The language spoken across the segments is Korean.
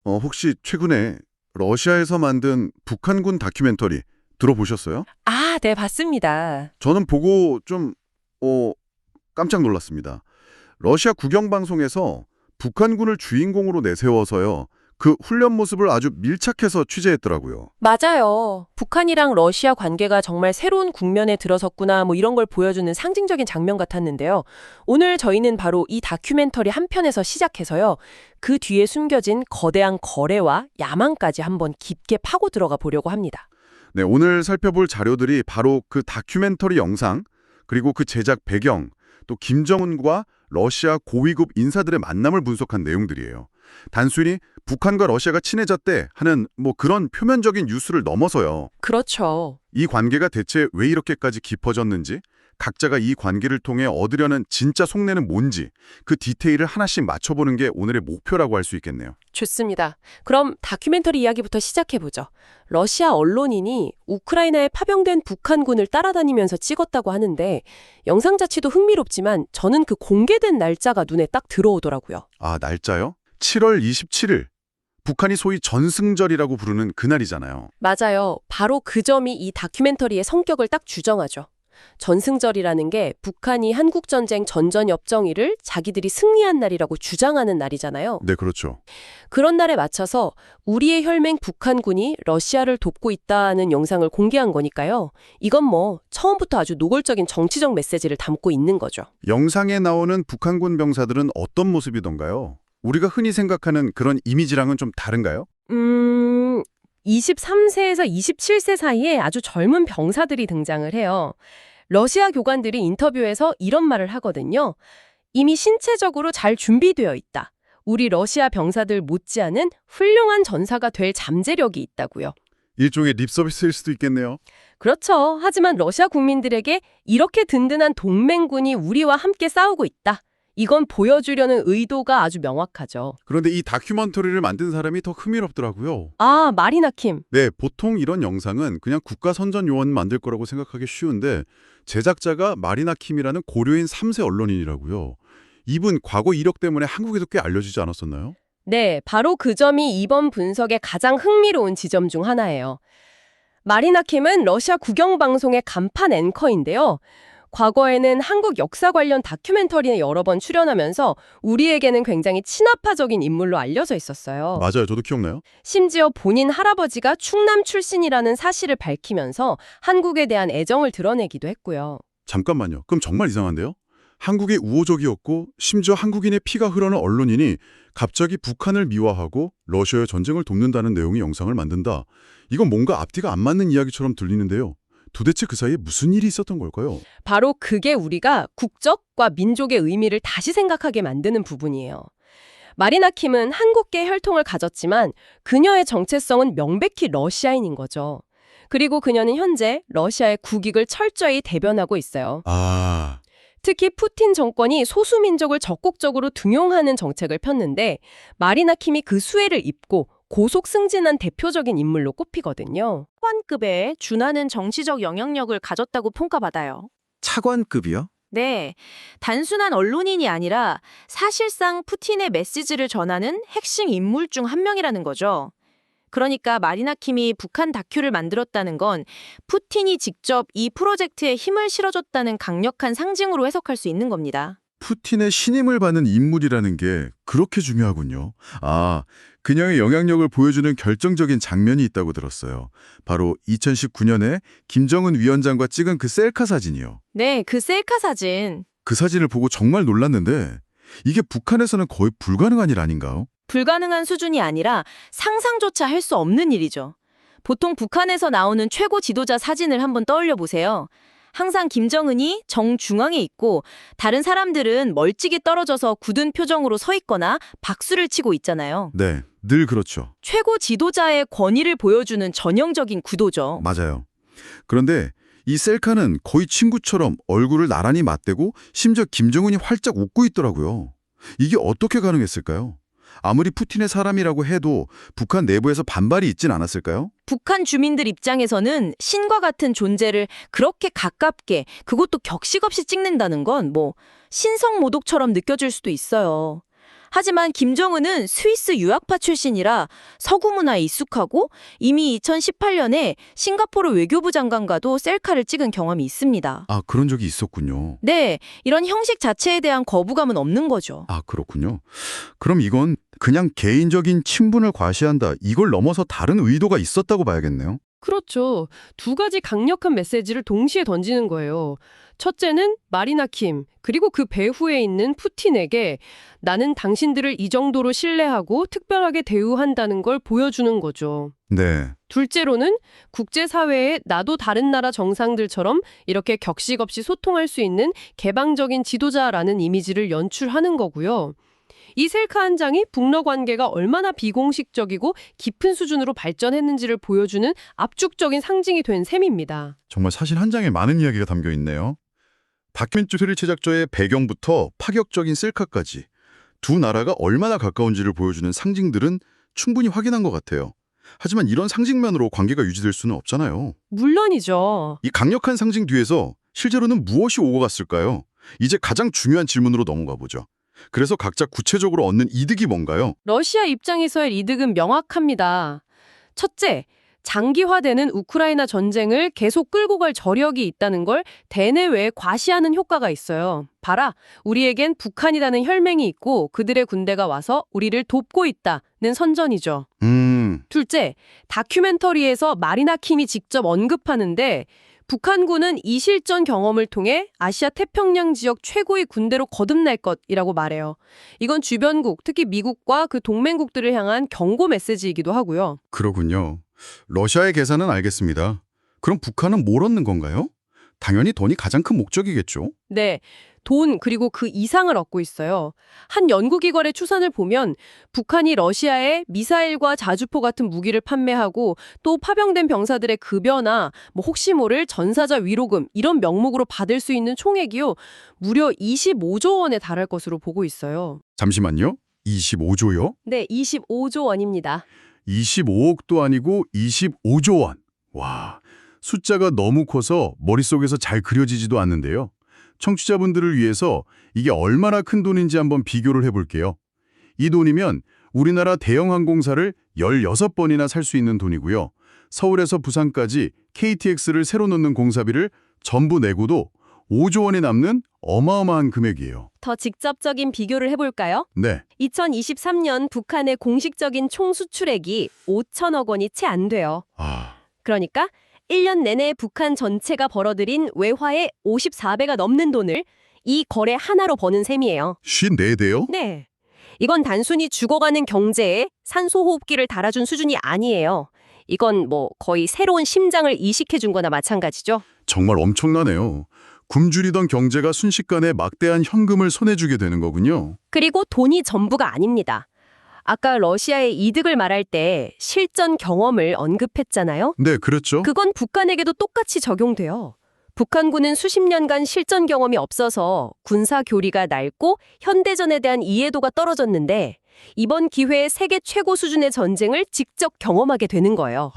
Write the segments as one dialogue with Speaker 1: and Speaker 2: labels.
Speaker 1: 혹시 최근에 러시아에서 만든 북한군 다큐멘터리 들어보셨어요?
Speaker 2: 아, 네, 봤습니다.
Speaker 1: 저는 보고 좀, 어, 깜짝 놀랐습니다. 러시아 국영방송에서 북한군을 주인공으로 내세워서요. 그 훈련 모습을 아주 밀착해서 취재했더라고요.
Speaker 2: 맞아요. 북한이랑 러시아 관계가 정말 새로운 국면에 들어섰구나, 뭐 이런 걸 보여주는 상징적인 장면 같았는데요. 오늘 저희는 바로 이 다큐멘터리 한 편에서 시작해서요. 그 뒤에 숨겨진 거대한 거래와 야망까지 한번 깊게 파고 들어가 보려고 합니다.
Speaker 1: 네, 오늘 살펴볼 자료들이 바로 그 다큐멘터리 영상, 그리고 그 제작 배경, 또 김정은과 러시아 고위급 인사들의 만남을 분석한 내용들이에요. 단순히 북한과 러시아가 친해졌대 하는 뭐 그런 표면적인 뉴스를 넘어서요.
Speaker 2: 그렇죠.
Speaker 1: 이 관계가 대체 왜 이렇게까지 깊어졌는지, 각자가 이 관계를 통해 얻으려는 진짜 속내는 뭔지 그 디테일을 하나씩 맞춰보는 게 오늘의 목표라고 할 수 있겠네요.
Speaker 2: 좋습니다. 그럼 다큐멘터리 이야기부터 시작해보죠. 러시아 언론인이 우크라이나에 파병된 북한군을 따라다니면서 찍었다고 하는데 영상 자체도 흥미롭지만 저는 그 공개된 날짜가 눈에 딱 들어오더라고요.
Speaker 1: 아, 날짜요? 7월 27일. 북한이 소위 전승절이라고 부르는 그날이잖아요.
Speaker 2: 맞아요. 바로 그 점이 이 다큐멘터리의 성격을 딱 주정하죠. 전승절이라는 게 북한이 한국전쟁 전전협정일을 자기들이 승리한 날이라고 주장하는 날이잖아요.
Speaker 1: 네, 그렇죠.
Speaker 2: 그런 날에 맞춰서 우리의 혈맹 북한군이 러시아를 돕고 있다는 영상을 공개한 거니까요. 이건 뭐 처음부터 아주 노골적인 정치적 메시지를 담고 있는 거죠.
Speaker 1: 영상에 나오는 북한군 병사들은 어떤 모습이던가요? 우리가 흔히 생각하는 그런 이미지랑은 좀 다른가요?
Speaker 2: 23세에서 27세 사이에 아주 젊은 병사들이 등장을 해요. 러시아 교관들이 인터뷰에서 이런 말을 하거든요. 이미 신체적으로 잘 준비되어 있다. 우리 러시아 병사들 못지않은 훌륭한 전사가 될 잠재력이 있다고요.
Speaker 1: 일종의 립서비스일 수도 있겠네요.
Speaker 2: 그렇죠. 하지만 러시아 국민들에게 이렇게 든든한 동맹군이 우리와 함께 싸우고 있다. 이건 보여주려는 의도가 아주 명확하죠.
Speaker 1: 그런데 이 다큐멘터리를 만든 사람이 더 흥미롭더라고요.
Speaker 2: 아, 마리나 킴.
Speaker 1: 네, 보통 이런 영상은 그냥 국가 선전 요원 만들 거라고 생각하기 쉬운데 제작자가 마리나 킴이라는 고려인 3세 언론인이라고요. 이분 과거 이력 때문에 한국에도 꽤 알려지지 않았었나요?
Speaker 2: 네, 바로 그 점이 이번 분석의 가장 흥미로운 지점 중 하나예요. 마리나 킴은 러시아 국영방송의 간판 앵커인데요. 과거에는 한국 역사 관련 다큐멘터리에 여러 번 출연하면서 우리에게는 굉장히 친화파적인 인물로 알려져 있었어요.
Speaker 1: 맞아요. 저도 기억나요.
Speaker 2: 심지어 본인 할아버지가 충남 출신이라는 사실을 밝히면서 한국에 대한 애정을 드러내기도 했고요.
Speaker 1: 잠깐만요. 그럼 정말 이상한데요? 한국이 우호적이었고 심지어 한국인의 피가 흐르는 언론인이 갑자기 북한을 미화하고 러시아의 전쟁을 돕는다는 내용의 영상을 만든다. 이건 뭔가 앞뒤가 안 맞는 이야기처럼 들리는데요. 도대체 그 사이에 무슨 일이 있었던 걸까요?
Speaker 2: 바로 그게 우리가 국적과 민족의 의미를 다시 생각하게 만드는 부분이에요. 마리나 킴은 한국계 혈통을 가졌지만 그녀의 정체성은 명백히 러시아인인 거죠. 그리고 그녀는 현재 러시아의 국익을 철저히 대변하고 있어요.
Speaker 1: 아,
Speaker 2: 특히 푸틴 정권이 소수민족을 적극적으로 등용하는 정책을 폈는데 마리나 킴이 그 수혜를 입고 고속 승진한 대표적인 인물로 꼽히거든요.
Speaker 3: 차관급에 준하는 정치적 영향력을 가졌다고 평가받아요.
Speaker 4: 차관급이요?
Speaker 3: 네, 단순한 언론인이 아니라 사실상 푸틴의 메시지를 전하는 핵심 인물 중 한 명이라는 거죠. 그러니까 마리나 킴이 북한 다큐를 만들었다는 건 푸틴이 직접 이 프로젝트에 힘을 실어줬다는 강력한 상징으로 해석할 수 있는 겁니다.
Speaker 1: 푸틴의 신임을 받는 인물이라는 게 그렇게 중요하군요. 아, 그녀의 영향력을 보여주는 결정적인 장면이 있다고 들었어요. 바로 2019년에 김정은 위원장과 찍은 그 셀카 사진이요.
Speaker 3: 네, 그 셀카 사진.
Speaker 1: 그 사진을 보고 정말 놀랐는데 이게 북한에서는 거의 불가능한 일 아닌가요?
Speaker 3: 불가능한 수준이 아니라 상상조차 할 수 없는 일이죠. 보통 북한에서 나오는 최고 지도자 사진을 한번 떠올려 보세요. 항상 김정은이 정중앙에 있고 다른 사람들은 멀찍이 떨어져서 굳은 표정으로 서 있거나 박수를 치고 있잖아요.
Speaker 1: 네, 늘 그렇죠.
Speaker 3: 최고 지도자의 권위를 보여주는 전형적인 구도죠.
Speaker 1: 맞아요. 그런데 이 셀카는 거의 친구처럼 얼굴을 나란히 맞대고 심지어 김정은이 활짝 웃고 있더라고요. 이게 어떻게 가능했을까요? 아무리 푸틴의 사람이라고 해도 북한 내부에서 반발이 있진 않았을까요?
Speaker 3: 북한 주민들 입장에서는 신과 같은 존재를 그렇게 가깝게 그것도 격식 없이 찍는다는 건 뭐 신성모독처럼 느껴질 수도 있어요. 하지만 김정은은 스위스 유학파 출신이라 서구 문화에 익숙하고 이미 2018년에 싱가포르 외교부 장관과도 셀카를 찍은 경험이 있습니다.
Speaker 1: 아, 그런 적이 있었군요.
Speaker 3: 네, 이런 형식 자체에 대한 거부감은 없는 거죠.
Speaker 1: 아, 그렇군요. 그럼 이건 그냥 개인적인 친분을 과시한다. 이걸 넘어서 다른 의도가 있었다고 봐야겠네요.
Speaker 2: 그렇죠. 두 가지 강력한 메시지를 동시에 던지는 거예요. 첫째는 마리나 킴, 그리고 그 배후에 있는 푸틴에게 나는 당신들을 이 정도로 신뢰하고 특별하게 대우한다는 걸 보여주는 거죠.
Speaker 1: 네.
Speaker 2: 둘째로는 국제사회에 나도 다른 나라 정상들처럼 이렇게 격식 없이 소통할 수 있는 개방적인 지도자라는 이미지를 연출하는 거고요. 이 셀카 한 장이 북러 관계가 얼마나 비공식적이고 깊은 수준으로 발전했는지를 보여주는 압축적인 상징이 된 셈입니다.
Speaker 1: 정말 사실 한 장에 많은 이야기가 담겨 있네요. 다큐멘터리 제작자의 배경부터 파격적인 셀카까지 두 나라가 얼마나 가까운지를 보여주는 상징들은 충분히 확인한 것 같아요. 하지만 이런 상징만으로 관계가 유지될 수는 없잖아요.
Speaker 2: 물론이죠.
Speaker 1: 이 강력한 상징 뒤에서 실제로는 무엇이 오고 갔을까요? 이제 가장 중요한 질문으로 넘어가 보죠. 그래서 각자 구체적으로 얻는 이득이 뭔가요?
Speaker 2: 러시아 입장에서의 이득은 명확합니다. 첫째, 장기화되는 우크라이나 전쟁을 계속 끌고 갈 저력이 있다는 걸 대내외에 과시하는 효과가 있어요. 봐라, 우리에겐 북한이라는 혈맹이 있고 그들의 군대가 와서 우리를 돕고 있다는 선전이죠. 둘째, 다큐멘터리에서 마리나 킴이 직접 언급하는데 북한군은 이 실전 경험을 통해 아시아 태평양 지역 최고의 군대로 거듭날 것이라고 말해요. 이건 주변국, 특히 미국과 그 동맹국들을 향한 경고 메시지이기도 하고요.
Speaker 1: 그러군요. 러시아의 계산은 알겠습니다. 그럼 북한은 뭘 얻는 건가요? 당연히 돈이 가장 큰 목적이겠죠.
Speaker 2: 네, 돈 그리고 그 이상을 얻고 있어요. 한 연구기관의 추산을 보면 북한이 러시아에 미사일과 자주포 같은 무기를 판매하고 또 파병된 병사들의 급여나 혹시 모를 전사자 위로금 이런 명목으로 받을 수 있는 총액이요. 무려 25조 원에 달할 것으로 보고 있어요.
Speaker 1: 잠시만요. 25조요?
Speaker 2: 네, 25조 원입니다.
Speaker 1: 25억도 아니고 25조 원. 와, 숫자가 너무 커서 머릿속에서 잘 그려지지도 않는데요. 청취자분들을 위해서 이게 얼마나 큰 돈인지 한번 비교를 해볼게요. 이 돈이면 우리나라 대형 항공사를 16번이나 살 수 있는 돈이고요. 서울에서 부산까지 KTX를 새로 넣는 공사비를 전부 내고도 5조 원이 남는 어마어마한 금액이에요.
Speaker 2: 더 직접적인 비교를 해볼까요?
Speaker 1: 네.
Speaker 2: 2023년 북한의 공식적인 총 수출액이 5천억 원이 채 안 돼요. 그러니까 1년 내내 북한 전체가 벌어들인 외화의 54배가 넘는 돈을 이 거래 하나로 버는 셈이에요.
Speaker 1: 54대요?
Speaker 2: 네. 이건 단순히 죽어가는 경제에 산소호흡기를 달아준 수준이 아니에요. 이건 거의 새로운 심장을 이식해준 거나 마찬가지죠.
Speaker 1: 정말 엄청나네요. 굶주리던 경제가 순식간에 막대한 현금을 손에 쥐게 되는 거군요.
Speaker 2: 그리고 돈이 전부가 아닙니다. 아까 러시아의 이득을 말할 때 실전 경험을 언급했잖아요.
Speaker 1: 네, 그렇죠.
Speaker 2: 그건 북한에게도 똑같이 적용돼요. 북한군은 수십 년간 실전 경험이 없어서 군사 교리가 낡고 현대전에 대한 이해도가 떨어졌는데 이번 기회에 세계 최고 수준의 전쟁을 직접 경험하게 되는 거예요.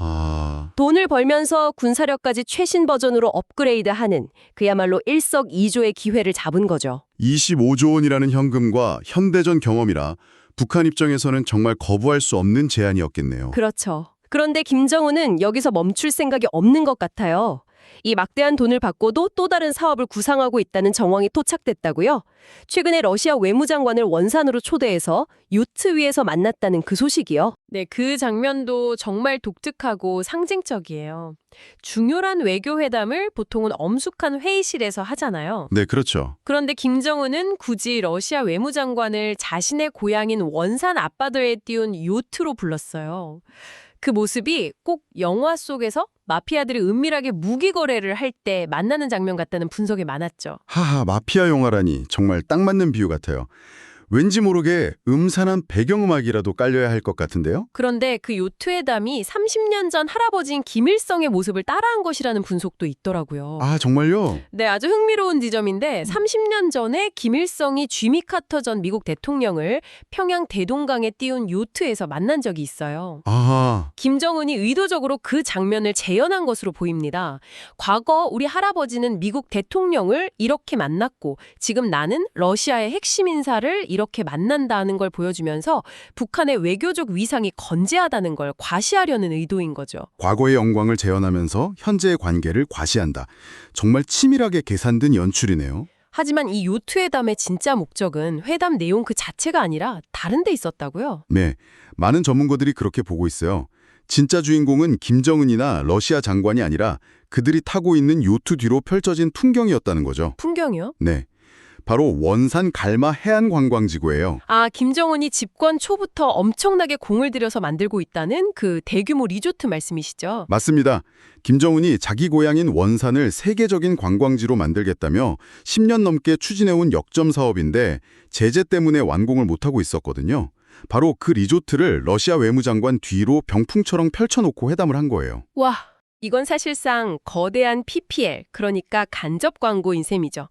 Speaker 2: 돈을 벌면서 군사력까지 최신 버전으로 업그레이드하는 그야말로 일석이조의 기회를 잡은 거죠.
Speaker 1: 25조 원이라는 현금과 현대전 경험이라 북한 입장에서는 정말 거부할 수 없는 제안이었겠네요.
Speaker 2: 그렇죠. 그런데 김정은은 여기서 멈출 생각이 없는 것 같아요. 이 막대한 돈을 받고도 또 다른 사업을 구상하고 있다는 정황이 토착됐다고요. 최근에 러시아 외무장관을 원산으로 초대해서 요트 위에서 만났다는 그 소식이요. 네, 그 장면도 정말 독특하고 상징적이에요. 중요한 외교회담을 보통은 엄숙한 회의실에서 하잖아요.
Speaker 1: 네, 그렇죠.
Speaker 2: 그런데 김정은은 굳이 러시아 외무장관을 자신의 고향인 원산 앞바다에 띄운 요트로 불렀어요. 그 모습이 꼭 영화 속에서 마피아들이 은밀하게 무기 거래를 할 때 만나는 장면 같다는 분석이 많았죠.
Speaker 1: 하하, 마피아 영화라니 정말 딱 맞는 비유 같아요. 왠지 모르게 음산한 배경음악이라도 깔려야 할 것 같은데요?
Speaker 2: 그런데 그 요트 회담이 30년 전 할아버지인 김일성의 모습을 따라한 것이라는 분석도 있더라고요.
Speaker 1: 아, 정말요?
Speaker 2: 네, 아주 흥미로운 지점인데 30년 전에 김일성이 지미 카터 전 미국 대통령을 평양 대동강에 띄운 요트에서 만난 적이 있어요.
Speaker 1: 아하.
Speaker 2: 김정은이 의도적으로 그 장면을 재현한 것으로 보입니다. 과거 우리 할아버지는 미국 대통령을 이렇게 만났고 지금 나는 러시아의 핵심 인사를 이렇게 이렇게 만난다는 걸 보여주면서 북한의 외교적 위상이 건재하다는 걸 과시하려는 의도인 거죠.
Speaker 1: 과거의 영광을 재현하면서 현재의 관계를 과시한다. 정말 치밀하게 계산된 연출이네요.
Speaker 2: 하지만 이 요트 회담의 진짜 목적은 회담 내용 그 자체가 아니라 다른 데 있었다고요?
Speaker 1: 네, 많은 전문가들이 그렇게 보고 있어요. 진짜 주인공은 김정은이나 러시아 장관이 아니라 그들이 타고 있는 요트 뒤로 펼쳐진 풍경이었다는 거죠.
Speaker 2: 풍경이요?
Speaker 1: 네, 바로 원산 갈마 해안관광지구예요.
Speaker 2: 아, 김정은이 집권 초부터 엄청나게 공을 들여서 만들고 있다는 그 대규모 리조트 말씀이시죠?
Speaker 1: 맞습니다. 김정은이 자기 고향인 원산을 세계적인 관광지로 만들겠다며 10년 넘게 추진해온 역점 사업인데 제재 때문에 완공을 못하고 있었거든요. 바로 그 리조트를 러시아 외무장관 뒤로 병풍처럼 펼쳐놓고 회담을 한 거예요.
Speaker 2: 와, 이건 사실상 거대한 PPL, 그러니까 간접 광고인 셈이죠.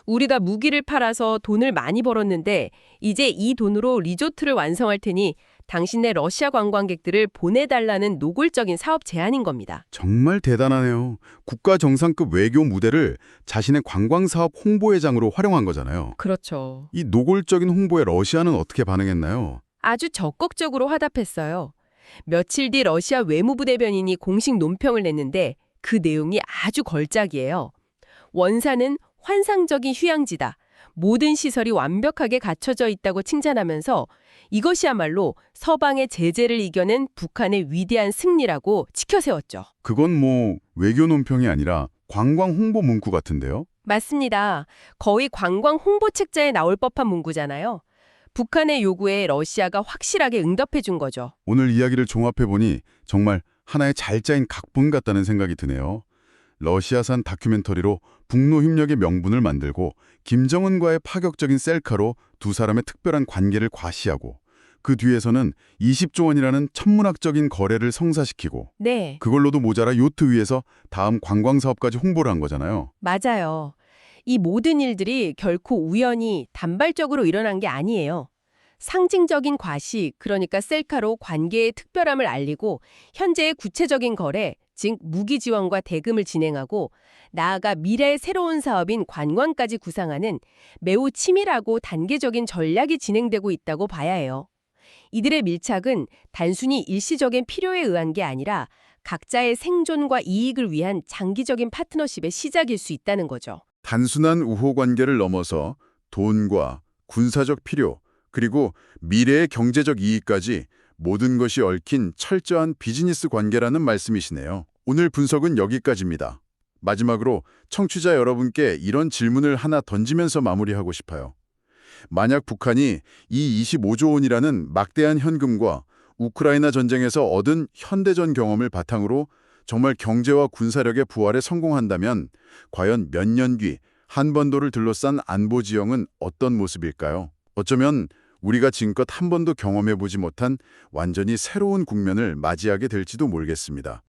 Speaker 2: 우리가 무기를 팔아서 돈을 많이 벌었는데 이제 이 돈으로 리조트를 완성할 테니 당신네 러시아 관광객들을 보내달라는 노골적인 사업 제안인 겁니다.
Speaker 1: 정말 대단하네요. 국가 정상급 외교 무대를 자신의 관광사업 홍보회장으로 활용한 거잖아요.
Speaker 2: 그렇죠.
Speaker 1: 이 노골적인 홍보에 러시아는 어떻게 반응했나요?
Speaker 2: 아주 적극적으로 화답했어요. 며칠 뒤 러시아 외무부 대변인이 공식 논평을 냈는데 그 내용이 아주 걸작이에요. 원산은 환상적인 휴양지다. 모든 시설이 완벽하게 갖춰져 있다고 칭찬하면서 이것이야말로 서방의 제재를 이겨낸 북한의 위대한 승리라고 치켜세웠죠.
Speaker 1: 그건 뭐 외교 논평이 아니라 관광 홍보 문구 같은데요?
Speaker 2: 맞습니다. 거의 관광 홍보 책자에 나올 법한 문구잖아요. 북한의 요구에 러시아가 확실하게 응답해 준 거죠.
Speaker 1: 오늘 이야기를 종합해보니 정말 하나의 잘 짜인 각본 같다는 생각이 드네요. 러시아산 다큐멘터리로 북로 협력의 명분을 만들고 김정은과의 파격적인 셀카로 두 사람의 특별한 관계를 과시하고 그 뒤에서는 20조 원이라는 천문학적인 거래를 성사시키고
Speaker 2: 네,
Speaker 1: 그걸로도 모자라 요트 위에서 다음 관광사업까지 홍보를 한 거잖아요.
Speaker 2: 맞아요. 이 모든 일들이 결코 우연히 단발적으로 일어난 게 아니에요. 상징적인 과시, 그러니까 셀카로 관계의 특별함을 알리고 현재의 구체적인 거래, 즉 무기 지원과 대금을 진행하고 나아가 미래의 새로운 사업인 관광까지 구상하는 매우 치밀하고 단계적인 전략이 진행되고 있다고 봐야 해요. 이들의 밀착은 단순히 일시적인 필요에 의한 게 아니라 각자의 생존과 이익을 위한 장기적인 파트너십의 시작일 수 있다는 거죠.
Speaker 1: 단순한 우호 관계를 넘어서 돈과 군사적 필요, 그리고 미래의 경제적 이익까지 모든 것이 얽힌 철저한 비즈니스 관계라는 말씀이시네요. 오늘 분석은 여기까지입니다. 마지막으로 청취자 여러분께 이런 질문을 하나 던지면서 마무리하고 싶어요. 만약 북한이 이 25조 원이라는 막대한 현금과 우크라이나 전쟁에서 얻은 현대전 경험을 바탕으로 정말 경제와 군사력의 부활에 성공한다면 과연 몇 년 뒤 한반도를 둘러싼 안보 지형은 어떤 모습일까요? 어쩌면 우리가 지금껏 한 번도 경험해보지 못한 완전히 새로운 국면을 맞이하게 될지도 모르겠습니다.